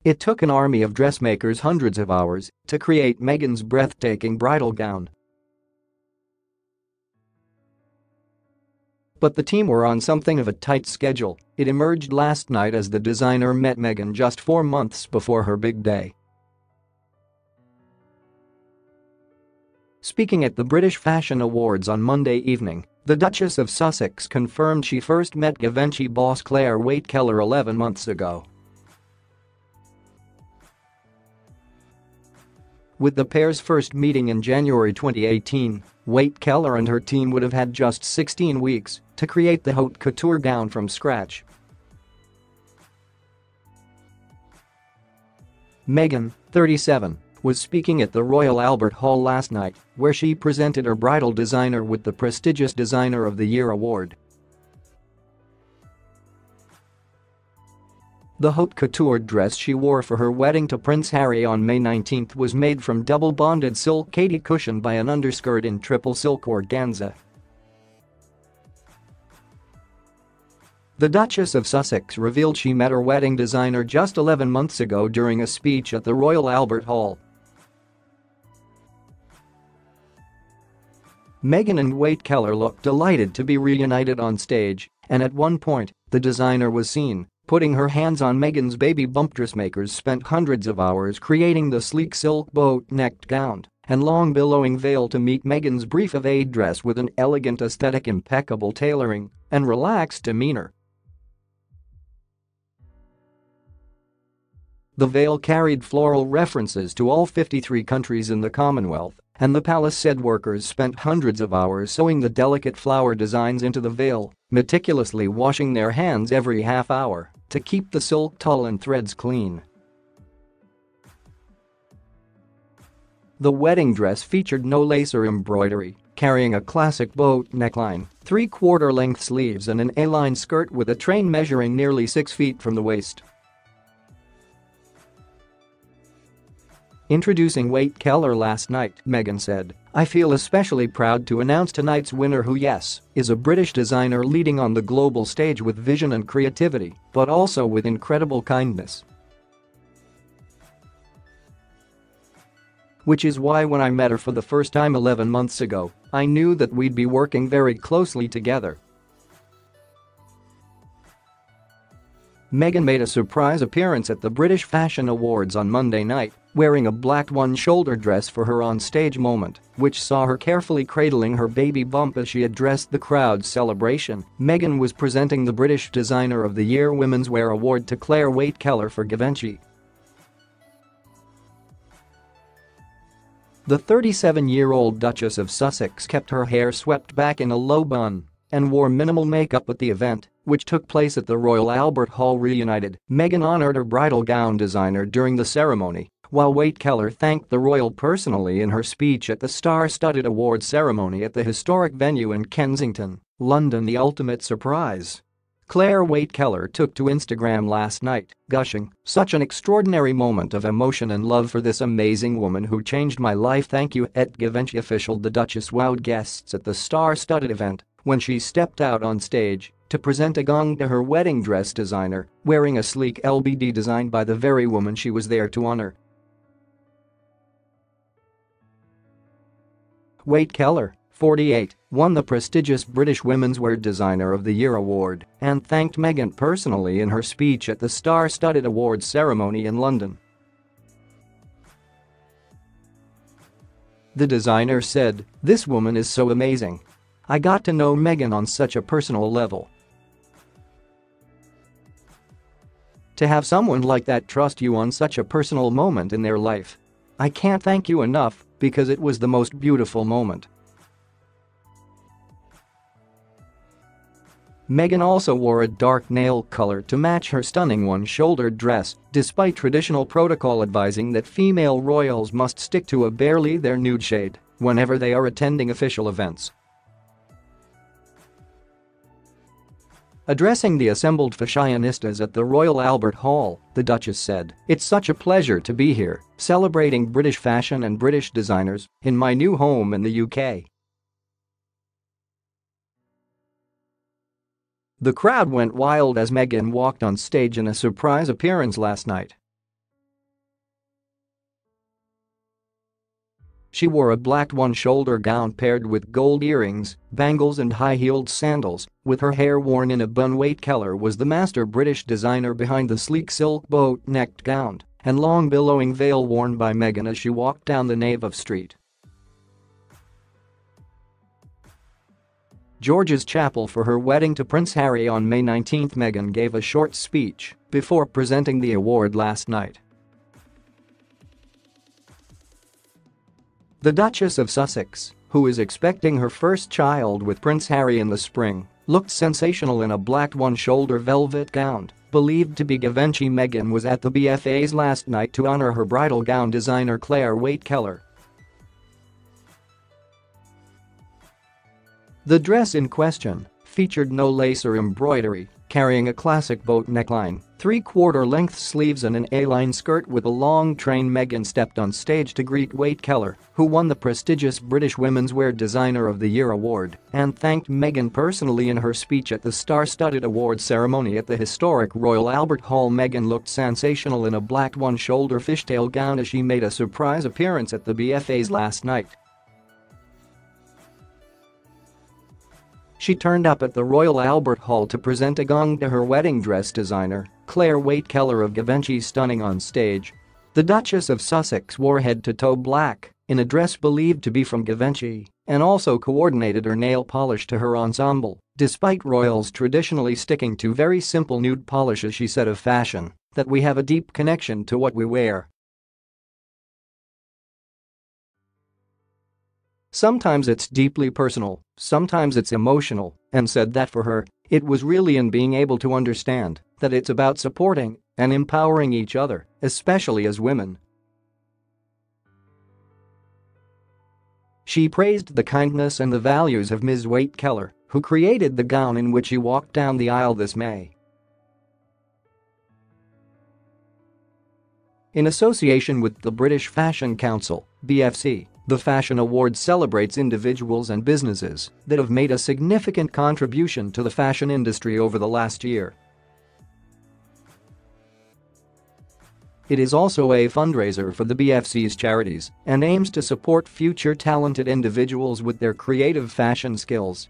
It took an army of dressmakers hundreds of hours to create Meghan's breathtaking bridal gown. But the team were on something of a tight schedule. It emerged last night as the designer met Meghan just 4 months before her big day. Speaking at the British Fashion Awards on Monday evening, the Duchess of Sussex confirmed she first met Givenchy boss Clare Waight Keller 11 months ago. With the pair's first meeting in January 2018, Waight Keller and her team would have had just 16 weeks to create the haute couture gown from scratch. Meghan, 37, was speaking at the Royal Albert Hall last night, where she presented her bridal designer with the prestigious Designer of the Year award. The haute couture dress she wore for her wedding to Prince Harry on May 19 was made from double-bonded silk Katie cushioned by an underskirt in triple silk organza. The Duchess of Sussex revealed she met her wedding designer just 11 months ago during a speech at the Royal Albert Hall. Meghan and Waight Keller looked delighted to be reunited on stage, and at one point, the designer was seen putting her hands on Meghan's baby bump. Dressmakers spent hundreds of hours creating the sleek silk boat-necked gown and long billowing veil to meet Meghan's brief-of-aid dress with an elegant aesthetic, impeccable tailoring, and relaxed demeanor. The veil carried floral references to all 53 countries in the Commonwealth, and the palace said workers spent hundreds of hours sewing the delicate flower designs into the veil, meticulously washing their hands every half hour to keep the silk tulle and threads clean. The wedding dress featured no lace or embroidery, carrying a classic boat neckline, 3/4-length sleeves and an A-line skirt with a train measuring nearly 6 feet from the waist. Introducing Waight Keller last night, Meghan said, "I feel especially proud to announce tonight's winner who, yes, is a British designer leading on the global stage with vision and creativity, but also with incredible kindness. Which is why when I met her for the first time 11 months ago, I knew that we'd be working very closely together." Meghan made a surprise appearance at the British Fashion Awards on Monday night, wearing a black one-shoulder dress for her on-stage moment, which saw her carefully cradling her baby bump as she addressed the crowd's celebration. Meghan was presenting the British Designer of the Year Women's Wear Award to Clare Waight Keller for Givenchy. The 37-year-old Duchess of Sussex kept her hair swept back in a low bun and wore minimal makeup at the event, which took place at the Royal Albert Hall reunited. Meghan honored her bridal gown designer during the ceremony, while Waight Keller thanked the royal personally in her speech at the star-studded awards ceremony at the historic venue in Kensington, London. The ultimate surprise. Clare Waight Keller took to Instagram last night, gushing, "Such an extraordinary moment of emotion and love for this amazing woman who changed my life. Thank you." At Givenchy official, the Duchess wowed guests at the star-studded event when she stepped out on stage to present a gown to her wedding dress designer, wearing a sleek LBD designed by the very woman she was there to honor. Waight Keller, 48, won the prestigious British Women's Wear Designer of the Year award and thanked Meghan personally in her speech at the star-studded awards ceremony in London. The designer said, "This woman is so amazing. I got to know Meghan on such a personal level. To have someone like that trust you on such a personal moment in their life. I can't thank you enough because it was the most beautiful moment." Meghan also wore a dark nail color to match her stunning one-shouldered dress, despite traditional protocol advising that female royals must stick to a barely their nude shade whenever they are attending official events. Addressing the assembled fashionistas at the Royal Albert Hall, the Duchess said, "It's such a pleasure to be here, celebrating British fashion and British designers, in my new home in the UK." The crowd went wild as Meghan walked on stage in a surprise appearance last night. She wore a black one-shoulder gown paired with gold earrings, bangles and high-heeled sandals, with her hair worn in a bun. Waight Keller was the master British designer behind the sleek silk boat-necked gown and long billowing veil worn by Meghan as she walked down the nave of St. George's Chapel for her wedding to Prince Harry on May 19. Meghan gave a short speech before presenting the award last night. The Duchess of Sussex, who is expecting her first child with Prince Harry in the spring, looked sensational in a black one-shoulder velvet gown, believed to be Givenchy. Meghan was at the BFA's last night to honor her bridal gown designer Clare Waight Keller. The dress in question featured no lace or embroidery, carrying a classic boat neckline, three-quarter-length sleeves and an A-line skirt with a long train. Meghan stepped on stage to greet Waight Keller, who won the prestigious British Women's Wear Designer of the Year award, and thanked Meghan personally in her speech at the star-studded awards ceremony at the historic Royal Albert Hall. Meghan looked sensational in a black one-shoulder fishtail gown as she made a surprise appearance at the BFA's last night. She turned up at the Royal Albert Hall to present a gong to her wedding dress designer, Clare Waight Keller of Givenchy. Stunning on stage, the Duchess of Sussex wore head-to-toe black in a dress believed to be from Givenchy and also coordinated her nail polish to her ensemble, despite royals traditionally sticking to very simple nude polishes. She said of fashion that we have a deep connection to what we wear. Sometimes it's deeply personal, sometimes it's emotional, and said that for her, it was really in being able to understand that it's about supporting and empowering each other, especially as women. She praised the kindness and the values of Ms. Waight Keller, who created the gown in which she walked down the aisle this May. In association with the British Fashion Council, BFC, the Fashion Award celebrates individuals and businesses that have made a significant contribution to the fashion industry over the last year. It is also a fundraiser for the BFC's charities and aims to support future talented individuals with their creative fashion skills.